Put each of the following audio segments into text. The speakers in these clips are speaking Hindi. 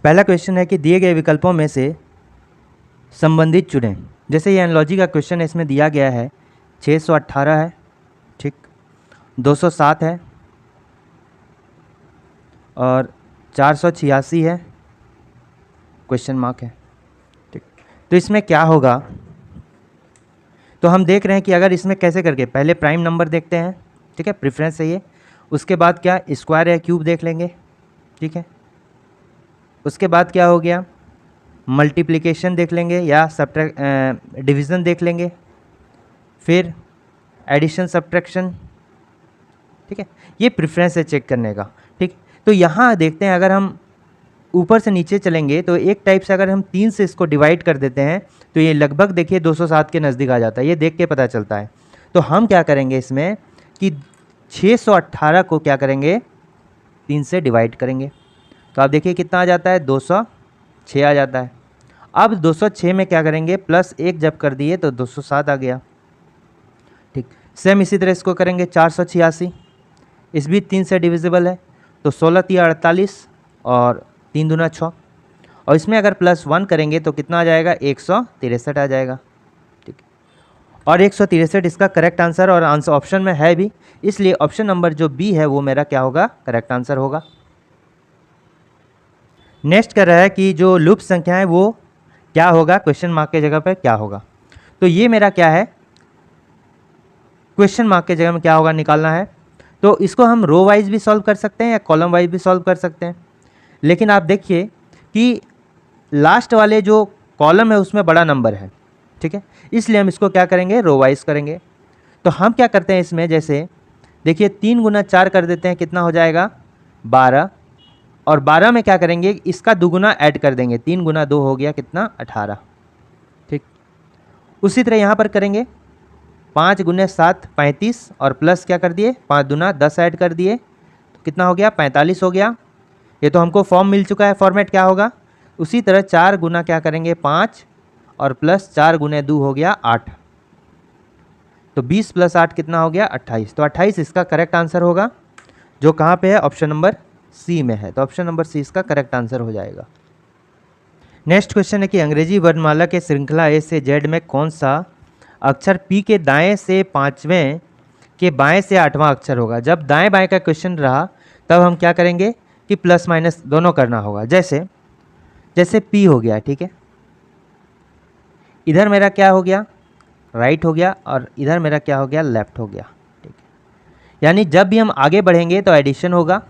पहला क्वेश्चन है कि दिए गए विकल्पों में से संबंधित चुनें। जैसे ये एनालॉजी का क्वेश्चन है, इसमें दिया गया है 618 है, ठीक, 207 है और 486 है, क्वेश्चन मार्क है, ठीक। तो इसमें क्या होगा, तो हम देख रहे हैं कि अगर इसमें कैसे करके पहले प्राइम नंबर देखते हैं, ठीक है, प्रेफरेंस है ये। उसके बाद क्या स्क्वायर या क्यूब देख लेंगे, ठीक है। उसके बाद क्या हो गया, मल्टीप्लिकेशन देख लेंगे या डिवीज़न देख लेंगे, फिर एडिशन सब्ट्रैक्शन, ठीक है। ये प्रेफरेंस है चेक करने का, ठीक। तो यहाँ देखते हैं, अगर हम ऊपर से नीचे चलेंगे तो एक टाइप से अगर हम 3 से इसको डिवाइड कर देते हैं तो ये लगभग देखिए 207 के नज़दीक आ जाता है, ये देख के पता चलता है। तो हम क्या करेंगे इसमें कि 618 को क्या करेंगे 3 से डिवाइड करेंगे, तो आप देखिए कितना आ जाता है 206 आ जाता है। अब 206 में क्या करेंगे प्लस 1 जब कर दिए तो 207 आ गया, ठीक। सेम इसी तरह इसको करेंगे 486, इस भी 3 से डिविजिबल है, तो 16 3 48 और 3 दूना 6, और इसमें अगर प्लस 1 करेंगे तो कितना आ जाएगा 163 आ जाएगा, ठीक। और 163 इसका करेक्ट आंसर और आंसर ऑप्शन में है भी, इसलिए ऑप्शन नंबर जो बी है वो मेरा क्या होगा, करेक्ट आंसर होगा। नेक्स्ट कर रहा है कि जो लूप संख्या है वो क्या होगा, क्वेश्चन मार्क के जगह पर क्या होगा। तो ये मेरा क्या है, क्वेश्चन मार्क के जगह में क्या होगा निकालना है। तो इसको हम रो वाइज भी सॉल्व कर सकते हैं या कॉलम वाइज भी सॉल्व कर सकते हैं, लेकिन आप देखिए कि लास्ट वाले जो कॉलम है उसमें बड़ा नंबर है, ठीक है, इसलिए हम इसको क्या करेंगे, रो वाइज करेंगे। तो हम क्या करते हैं इसमें, जैसे देखिए 3 गुना 4 कर देते हैं, कितना हो जाएगा 12, और 12 में क्या करेंगे इसका दुगुना ऐड कर देंगे, 3 गुना 2 हो गया कितना 18, ठीक। उसी तरह यहाँ पर करेंगे 5 गुने 7 35 और प्लस क्या कर दिए 5 दूना 10 ऐड कर दिए, तो कितना हो गया 45 हो गया। ये तो हमको फॉर्म मिल चुका है, फॉर्मेट क्या होगा। उसी तरह 4 गुना क्या करेंगे 5 और प्लस 4 गुने 2 हो गया 8, तो 20 प्लस 8 कितना हो गया 28, तो 28 इसका करेक्ट आंसर होगा, जो कहाँ पे है, ऑप्शन नंबर सी में है। तो ऑप्शन नंबर सी इसका करेक्ट आंसर हो जाएगा। नेक्स्ट क्वेश्चन है कि अंग्रेजी वर्णमाला के श्रृंखला ए से जेड में कौन सा अक्षर पी के दाएं से 5वें के बाएं से 8वां अक्षर होगा। जब दाएं बाएं का क्वेश्चन रहा तब हम क्या करेंगे कि प्लस माइनस दोनों करना होगा। जैसे पी हो गया, ठीक है, इधर मेरा क्या हो गया राइट हो गया और इधर मेरा क्या हो गया लेफ्ट हो गया, ठीक है। यानी जब भी हम आगे बढ़ेंगे तो एडिशन होगा,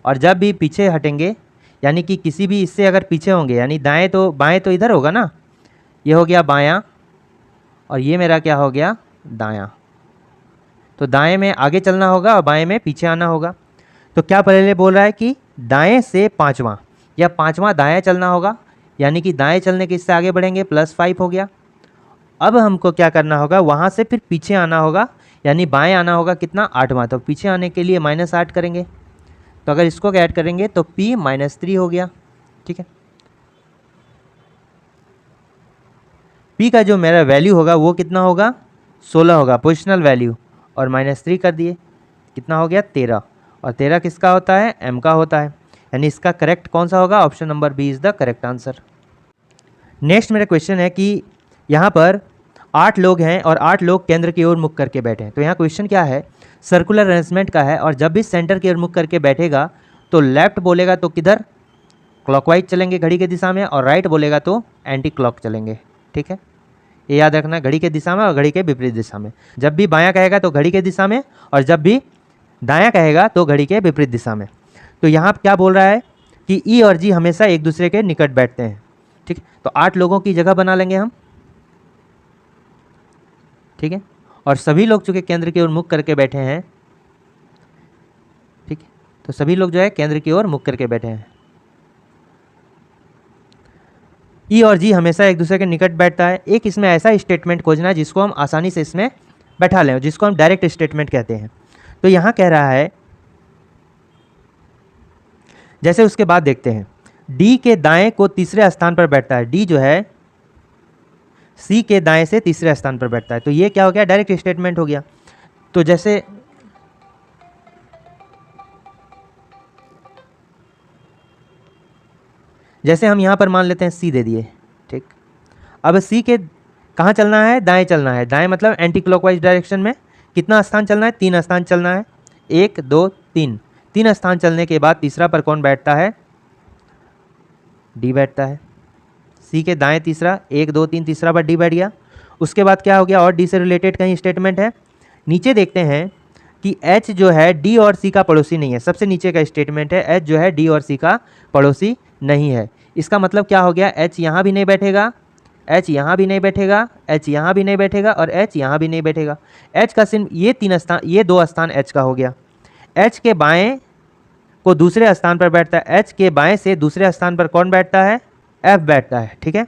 और जब भी पीछे हटेंगे यानी कि किसी भी इससे अगर पीछे होंगे यानी दाएं तो बाएं तो इधर होगा ना, ये हो गया बायां और ये मेरा क्या हो गया दायां। तो दाएं में आगे चलना होगा और बाएं में पीछे आना होगा। तो क्या पहले बोल रहा है कि दाएं से 5वां या 5वां दाएं चलना होगा, यानी कि दाएं चलने के इससे आगे बढ़ेंगे +5 हो गया। अब हमको क्या करना होगा, वहाँ से फिर पीछे आना होगा, यानी बाएं आना होगा कितना 8वां, तो पीछे आने के लिए -8 करेंगे। तो अगर इसको ऐड करेंगे तो P -3 हो गया, ठीक है। P का जो मेरा वैल्यू होगा वो कितना होगा 16 होगा, पोजिशनल वैल्यू, और -3 कर दिए कितना हो गया 13, और 13 किसका होता है M का होता है, यानी इसका करेक्ट कौन सा होगा, option number B is the correct answer. Next मेरा क्वेश्चन है कि यहाँ पर 8 लोग हैं और 8 लोग केंद्र की ओर मुख करके बैठे हैं। तो यहाँ क्वेश्चन क्या है, सर्कुलर अरेंजमेंट का है, और जब भी सेंटर की ओर मुख करके बैठेगा तो लेफ्ट बोलेगा तो किधर क्लॉकवाइज चलेंगे घड़ी की दिशा में, और राइट बोलेगा तो एंटी क्लॉक चलेंगे, ठीक है। ये याद रखना, घड़ी के दिशा में और घड़ी के विपरीत दिशा में। जब भी बायां कहेगा तो घड़ी के दिशा में, और जब भी दायां कहेगा तो घड़ी के विपरीत दिशा में। तो यहाँ क्या बोल रहा है कि ई और जी हमेशा एक दूसरे के निकट बैठते हैं, ठीक है। तो 8 लोगों की जगह बना लेंगे हम, ठीक है, और सभी लोग चूंकि केंद्र की ओर मुख करके बैठे हैं, ठीक है, तो सभी लोग जो है केंद्र की ओर मुख करके बैठे हैं। ई और जी हमेशा एक दूसरे के निकट बैठता है। एक इसमें ऐसा स्टेटमेंट खोजना है जिसको हम आसानी से इसमें बैठा लें, जिसको हम डायरेक्ट स्टेटमेंट कहते हैं। तो यहाँ कह रहा है, जैसे उसके बाद देखते हैं, डी के दाएं को तीसरे स्थान पर बैठता है। डी जो है सी के दाएं से तीसरे स्थान पर बैठता है। तो ये क्या हो गया, डायरेक्ट स्टेटमेंट हो गया। तो जैसे हम यहाँ पर मान लेते हैं सी दे दिए, ठीक। अब सी के कहाँ चलना है, दाएं चलना है। दाएं मतलब एंटी क्लॉकवाइज डायरेक्शन में कितना स्थान चलना है, 3 स्थान चलना है। 1 2 3, 3 स्थान चलने के बाद तीसरा पर कौन बैठता है, डी बैठता है। सी के दाएं तीसरा, 1 2 3, तीसरा पर डी बैठ गया। उसके बाद क्या हो गया, और डी से रिलेटेड कहीं स्टेटमेंट है। नीचे देखते हैं कि एच जो है डी और सी का पड़ोसी नहीं है। सबसे नीचे का स्टेटमेंट है एच जो है डी और सी का पड़ोसी नहीं है। इसका मतलब क्या हो गया, एच यहाँ भी नहीं बैठेगा, एच यहाँ भी नहीं बैठेगा, एच यहाँ भी नहीं बैठेगा और एच यहाँ भी नहीं बैठेगा। एच का सिर्फ ये 3 स्थान, ये 2 स्थान एच का हो गया। एच के बाएं को दूसरे स्थान पर बैठता है। एच के बाएं से दूसरे स्थान पर कौन बैठता है, एफ बैठता है, ठीक है।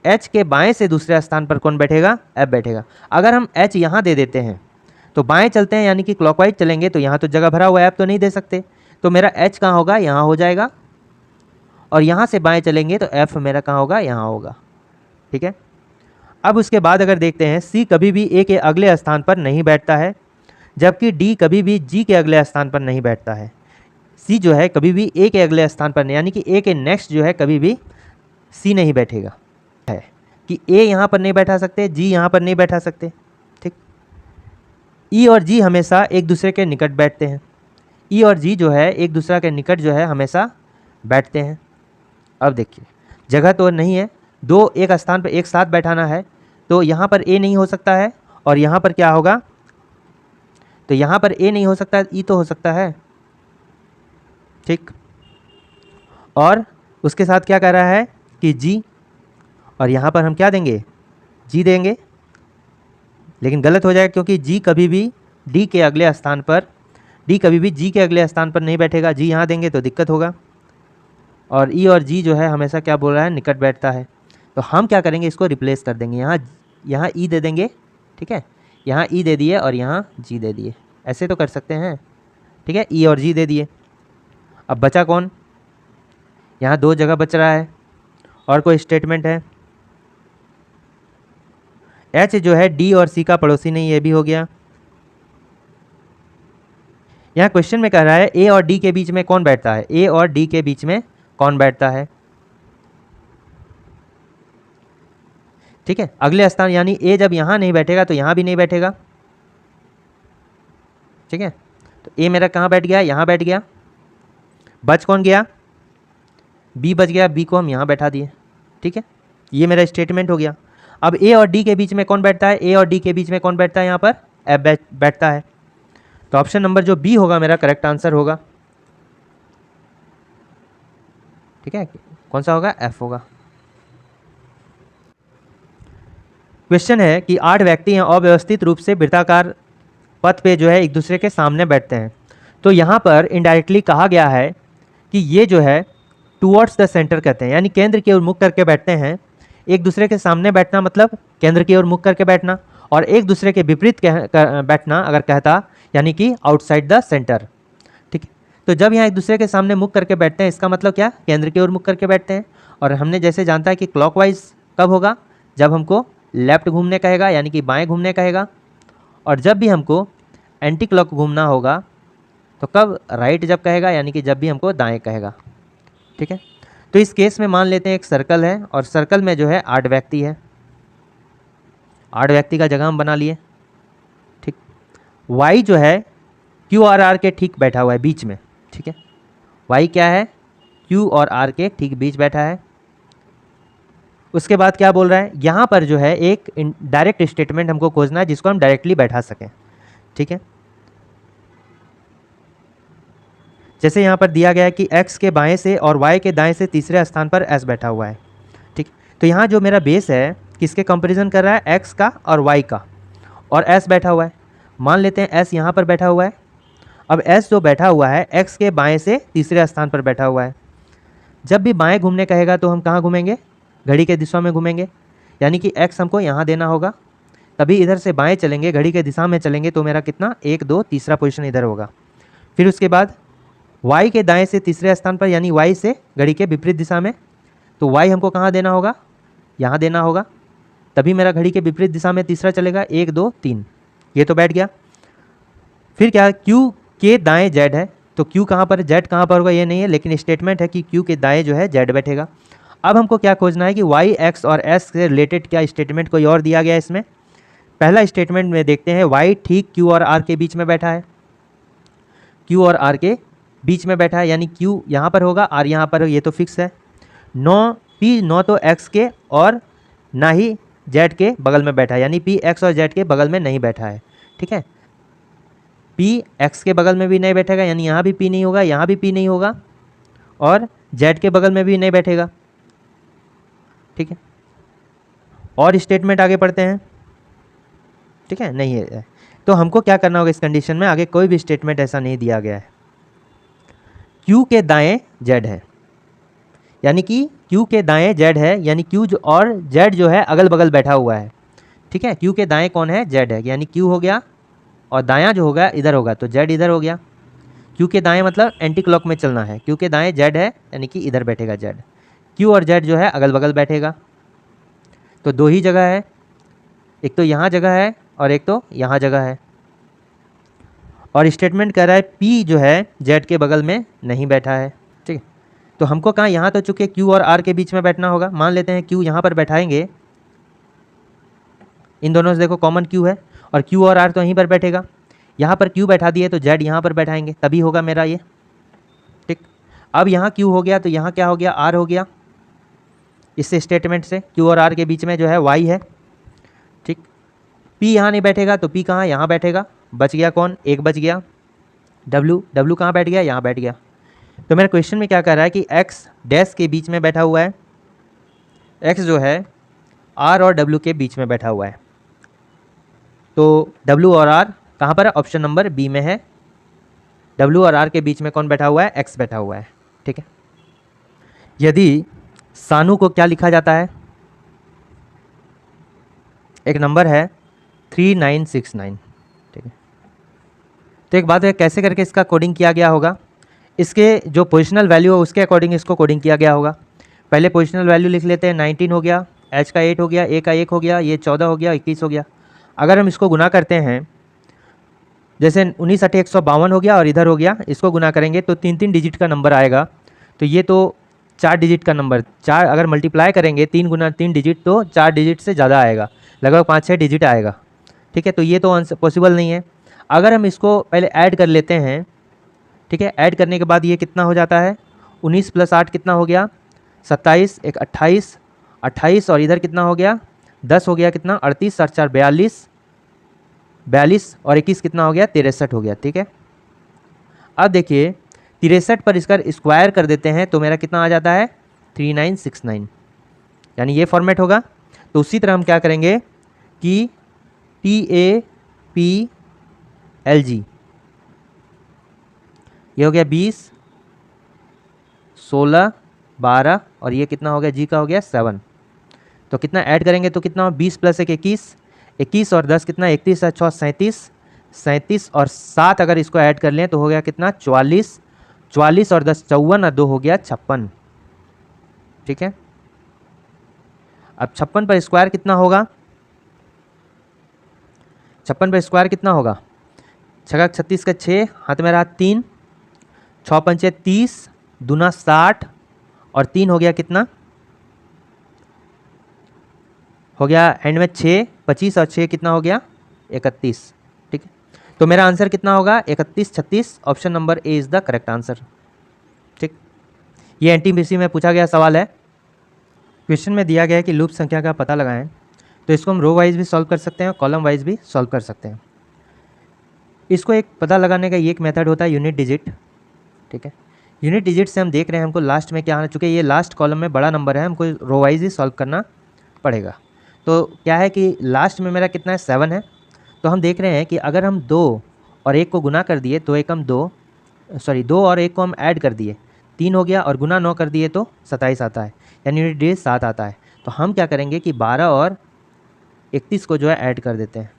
एच के बाएं से दूसरे स्थान पर कौन बैठेगा, एफ बैठेगा। अगर हम एच यहाँ दे देते हैं तो बाएं चलते हैं यानी कि क्लॉकवाइज चलेंगे, तो यहाँ तो जगह भरा हुआ है, एफ तो नहीं दे सकते, तो मेरा एच कहाँ होगा, यहाँ हो जाएगा। और यहाँ से बाएं चलेंगे तो एफ मेरा कहाँ होगा, यहाँ होगा, ठीक है। अब उसके बाद अगर देखते हैं सी कभी भी ए के अगले स्थान पर नहीं बैठता है, जबकि डी कभी भी जी के अगले स्थान पर नहीं बैठता है। सी जो है कभी भी ए के अगले स्थान पर नहीं, यानी कि ए के नेक्स्ट जो है कभी भी सी नहीं बैठेगा, है कि ए यहाँ पर नहीं बैठा सकते, जी यहाँ पर नहीं बैठा सकते, ठीक। ई और जी हमेशा एक दूसरे के निकट बैठते हैं। ई और जी जो है एक दूसरे के निकट जो है हमेशा बैठते हैं। अब देखिए जगह तो नहीं है, 2 एक स्थान पर एक साथ बैठाना है, तो यहाँ पर ए नहीं हो सकता है और यहाँ पर क्या होगा, तो यहाँ पर ए नहीं हो सकता है, ई तो हो सकता है, ठीक। और उसके साथ क्या कह रहा है कि जी, और यहाँ पर हम क्या देंगे, जी देंगे, लेकिन गलत हो जाएगा क्योंकि जी कभी भी डी के अगले स्थान पर, डी कभी भी जी के अगले स्थान पर नहीं बैठेगा। जी यहाँ देंगे तो दिक्कत होगा। और ई और जी जो है हमेशा क्या बोल रहा है, निकट बैठता है। तो हम क्या करेंगे, इसको रिप्लेस कर देंगे, यहाँ ई दे देंगे, ठीक है। यहाँ ई दे दिए और यहाँ जी दे दिए, ऐसे तो कर सकते हैं, ठीक है। ई और जी दे दिए। अब बचा कौन, यहाँ 2 जगह बच रहा है और कोई स्टेटमेंट है। एच जो है डी और सी का पड़ोसी नहीं, ये भी हो गया। यहाँ क्वेश्चन में कह रहा है ए और डी के बीच में कौन बैठता है, ए और डी के बीच में कौन बैठता है, ठीक है। अगले स्थान यानी ए जब यहाँ नहीं बैठेगा तो यहाँ भी नहीं बैठेगा, ठीक है। तो ए मेरा कहाँ बैठ गया, यहाँ बैठ गया। बच कौन गया, बी बच गया, बी को हम यहाँ बैठा दिए, ठीक है। ये मेरा स्टेटमेंट हो गया। अब ए और डी के बीच में कौन बैठता है, ए और डी के बीच में कौन बैठता है, यहाँ पर एफ बैठता है। तो ऑप्शन नंबर जो बी होगा मेरा करेक्ट आंसर होगा, ठीक है। कौन सा होगा, एफ होगा। क्वेश्चन है कि 8 व्यक्ति हैं अव्यवस्थित रूप से वृत्ताकार पथ पे जो है एक दूसरे के सामने बैठते हैं। तो यहाँ पर इनडायरेक्टली कहा गया है कि ये जो है टूवर्ड्स द सेंटर कहते हैं, यानी केंद्र की ओर मुख करके बैठते हैं। एक दूसरे के सामने बैठना मतलब केंद्र की ओर मुख करके बैठना, और एक दूसरे के विपरीत बैठना अगर कहता यानी कि आउटसाइड द सेंटर, ठीक है। तो जब यहाँ एक दूसरे के सामने मुख करके बैठते हैं इसका मतलब क्या, केंद्र की ओर मुख करके बैठते हैं। और हमने जैसे जानता है कि क्लॉकवाइज कब होगा, जब हमको लेफ्ट घूमने कहेगा यानी कि बाएं घूमने कहेगा, और जब भी हमको एंटी क्लॉक घूमना होगा तो कब, राइट जब कहेगा यानी कि जब भी हमको दाएं कहेगा, ठीक है। तो इस केस में मान लेते हैं एक सर्कल है और सर्कल में जो है 8 व्यक्ति है, 8 व्यक्ति का जगह हम बना लिए, ठीक। वाई जो है क्यू और आर के ठीक बैठा हुआ है बीच में, ठीक है। वाई क्या है, क्यू और आर के ठीक बीच बैठा है। उसके बाद क्या बोल रहा है, यहाँ पर जो है एक डायरेक्ट स्टेटमेंट हमको खोजना है जिसको हम डायरेक्टली बैठा सकें, ठीक है। जैसे यहाँ पर दिया गया है कि x के बाएं से और y के दाएं से तीसरे स्थान पर s बैठा हुआ है, ठीक। तो यहाँ जो मेरा बेस है किसके कंपैरिजन कर रहा है, x का और y का, और s बैठा हुआ है। मान लेते हैं s यहाँ पर बैठा हुआ है। अब s जो बैठा हुआ है x के बाएं से तीसरे स्थान पर बैठा हुआ है। जब भी बाएं घूमने कहेगा तो हम कहाँ घूमेंगे, घड़ी के दिशा में घूमेंगे, यानी कि x हमको यहाँ देना होगा, तभी इधर से बाएं चलेंगे, घड़ी के दिशा में चलेंगे तो मेरा कितना, 1 2 तीसरा पोजीशन इधर होगा। फिर उसके बाद y के दाएं से तीसरे स्थान पर यानी y से घड़ी के विपरीत दिशा में, तो y हमको कहाँ देना होगा, यहाँ देना होगा, तभी मेरा घड़ी के विपरीत दिशा में तीसरा चलेगा, 1 2 3, ये तो बैठ गया। फिर क्या, q के दाएं z है, तो क्यू कहाँ पर, जेड कहाँ पर होगा ये नहीं है, लेकिन स्टेटमेंट है कि क्यू के दाएँ जो है जेड बैठेगा। अब हमको क्या खोजना है कि वाई, एक्स और एस से रिलेटेड क्या स्टेटमेंट कोई और दिया गया है इसमें। पहला स्टेटमेंट में देखते हैं, वाई ठीक क्यू और आर के बीच में बैठा है, क्यू और आर के बीच में बैठा है, यानी क्यू यहाँ पर होगा, आर यहाँ पर, ये तो फिक्स है। नो तो एक्स के और ना ही जेड के बगल में बैठा है, यानी पी एक्स और जेड के बगल में नहीं बैठा है। ठीक है, पी एक्स के बगल में भी नहीं बैठेगा, यानी यहाँ भी पी नहीं होगा, यहाँ भी पी नहीं होगा, और जेड के बगल में भी नहीं बैठेगा। ठीक है, और स्टेटमेंट आगे पढ़ते हैं। ठीक है, नहीं है तो हमको क्या करना होगा इस कंडीशन में, आगे कोई भी स्टेटमेंट ऐसा नहीं दिया गया है। क्यू के दाएं जेड है, यानी कि क्यू के दाएं जेड है, यानी क्यू जो और जेड जो है अगल बगल बैठा हुआ है। ठीक है, क्यू के दाएं कौन है, जेड है, यानी क्यू हो गया और दायां जो होगा इधर होगा, तो जेड इधर हो गया। क्यू के दाएं मतलब एंटी क्लॉक में चलना है, क्यू के दाएं जेड है, यानी कि इधर बैठेगा जेड। क्यू और जेड जो है अगल बगल बैठेगा, तो दो ही जगह है, एक तो यहाँ जगह है और एक तो यहाँ जगह है। और स्टेटमेंट कह रहा है पी जो है जेड के बगल में नहीं बैठा है। ठीक है, तो हमको कहाँ, यहाँ तो चूँकि क्यू और आर के बीच में बैठना होगा। मान लेते हैं क्यू यहाँ पर बैठाएंगे, इन दोनों से देखो कॉमन क्यू है, और क्यू और आर तो यहीं पर बैठेगा। यहाँ पर क्यू बैठा दिए तो जेड यहाँ पर बैठाएंगे, तभी होगा मेरा ये। ठीक, अब यहाँ क्यू हो गया तो यहाँ क्या हो गया, आर हो गया। इस स्टेटमेंट से क्यू और आर के बीच में जो है वाई है। ठीक, पी यहाँ नहीं बैठेगा तो पी कहाँ, यहाँ बैठेगा। बच गया कौन, एक बच गया, डब्ल्यू। डब्ल्यू कहाँ बैठ गया, यहाँ बैठ गया। तो मेरे क्वेश्चन में क्या कर रहा है कि एक्स डैश के बीच में बैठा हुआ है, एक्स जो है आर और डब्ल्यू के बीच में बैठा हुआ है। तो डब्ल्यू और आर कहाँ पर है, ऑप्शन नंबर बी में है। डब्ल्यू और आर के बीच में कौन बैठा हुआ है, एक्स बैठा हुआ है। ठीक है, यदि सानू को क्या लिखा जाता है, एक नंबर है 3969। ठीक है, तो एक बात है कैसे करके इसका कोडिंग किया गया होगा, इसके जो पोजिशनल वैल्यू है उसके अकॉर्डिंग इसको कोडिंग किया गया होगा। पहले पोजिशनल वैल्यू लिख लेते हैं, 19 हो गया, एच का 8 हो गया, ए का 1 हो गया, ये 14 हो गया, 21 हो गया। अगर हम इसको गुना करते हैं, जैसे 19 8 152 हो गया और इधर हो गया, इसको गुना करेंगे तो 3 डिजिट का नंबर आएगा। तो ये तो 4 डिजिट का नंबर, 4 अगर मल्टीप्लाई करेंगे 3 गुना 3 डिजिट तो 4 डिजिट से ज़्यादा आएगा, लगभग 5-6 डिजिट आएगा। ठीक है, तो ये तो पॉसिबल नहीं है। अगर हम इसको पहले ऐड कर लेते हैं, ठीक है, ऐड करने के बाद ये कितना हो जाता है, 19 + 8 कितना हो गया, 27, एक 28, 28 और इधर कितना हो गया, 10 हो गया, कितना 38, 8 4 42, 42 और 21 कितना हो गया, 63 हो गया। ठीक है, अब देखिए 63 पर इसका स्क्वायर कर देते हैं तो मेरा कितना आ जाता है, 3969, यानी ये फॉर्मेट होगा। तो उसी तरह हम क्या करेंगे कि TAPLG, ये हो गया 20, 16, 12 और ये कितना हो गया, जी का हो गया 7। तो कितना ऐड करेंगे तो कितना हो, 20 + 1 21, 21 और 10 कितना, 31 और 6 37, 37 और 7 अगर इसको ऐड कर लें तो हो गया कितना, 44, 44 और 10 54 और 2 हो गया 56। ठीक है, अब 56 पर स्क्वायर कितना होगा, 56 पर स्क्वायर कितना होगा, 6 36 का 6, हाथ में रहा 3, 6 पंचे 30, दूना 60 और 3 हो गया कितना, हो गया एंड में 6 25 और 6 कितना हो गया, 31। ठीक है, तो मेरा आंसर कितना होगा, 31 36, option number A is the correct answer. ठीक, ये एनटीपीसी में पूछा गया सवाल है। क्वेश्चन में दिया गया है कि लूप संख्या का पता लगाएं, तो इसको हम रो वाइज भी सॉल्व कर सकते हैं और कॉलम वाइज भी सॉल्व कर सकते हैं। इसको एक पता लगाने का ये एक मेथड होता है यूनिट डिजिट। ठीक है, यूनिट डिजिट से हम देख रहे हैं हमको लास्ट में क्या आना, चूँकि ये लास्ट कॉलम में बड़ा नंबर है, हमको रो वाइज ही सॉल्व करना पड़ेगा। तो क्या है कि लास्ट में मेरा कितना है, 7 है। तो हम देख रहे हैं कि अगर हम 2 और 1 को गुना कर दिए तो 2 और 1 को हम ऐड कर दिए, 3 हो गया, और गुना 9 कर दिए तो 27 आता है, यानी यूनिट डिजिट 7 आता है। तो हम क्या करेंगे कि 12 और 31 को जो है ऐड कर देते हैं,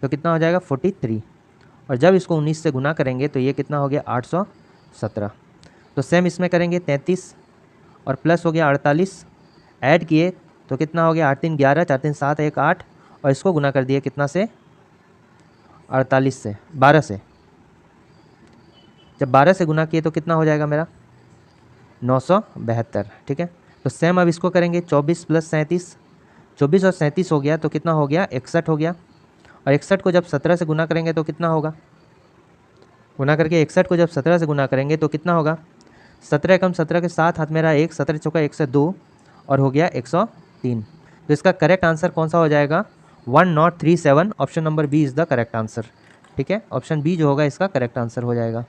तो कितना हो जाएगा 43, और जब इसको 19 से गुना करेंगे तो ये कितना हो गया 817। तो सेम इसमें करेंगे 33 और प्लस हो गया 48, ऐड किए तो कितना हो गया 8 3 11, 4 3 7 1 8, और इसको गुना कर दिए कितना से, 48 से, 12 से, जब 12 से गुना किए तो कितना हो जाएगा मेरा 972, ठीक है। तो सेम अब इसको करेंगे 24 + 37, 24 और 37 हो गया तो कितना हो गया 61 हो गया। और 61 को जब 17 से गुना करेंगे तो कितना होगा, गुना करके 61 को जब 17 से गुना करेंगे तो कितना होगा 17 एकम 17 के साथ हाथ मेरा 1, 17 चौका 102 और हो गया 103। तो इसका करेक्ट आंसर कौन सा हो जाएगा 1037। Option number B is the correct answer, ठीक है। ऑप्शन बी जो होगा इसका करेक्ट आंसर हो जाएगा।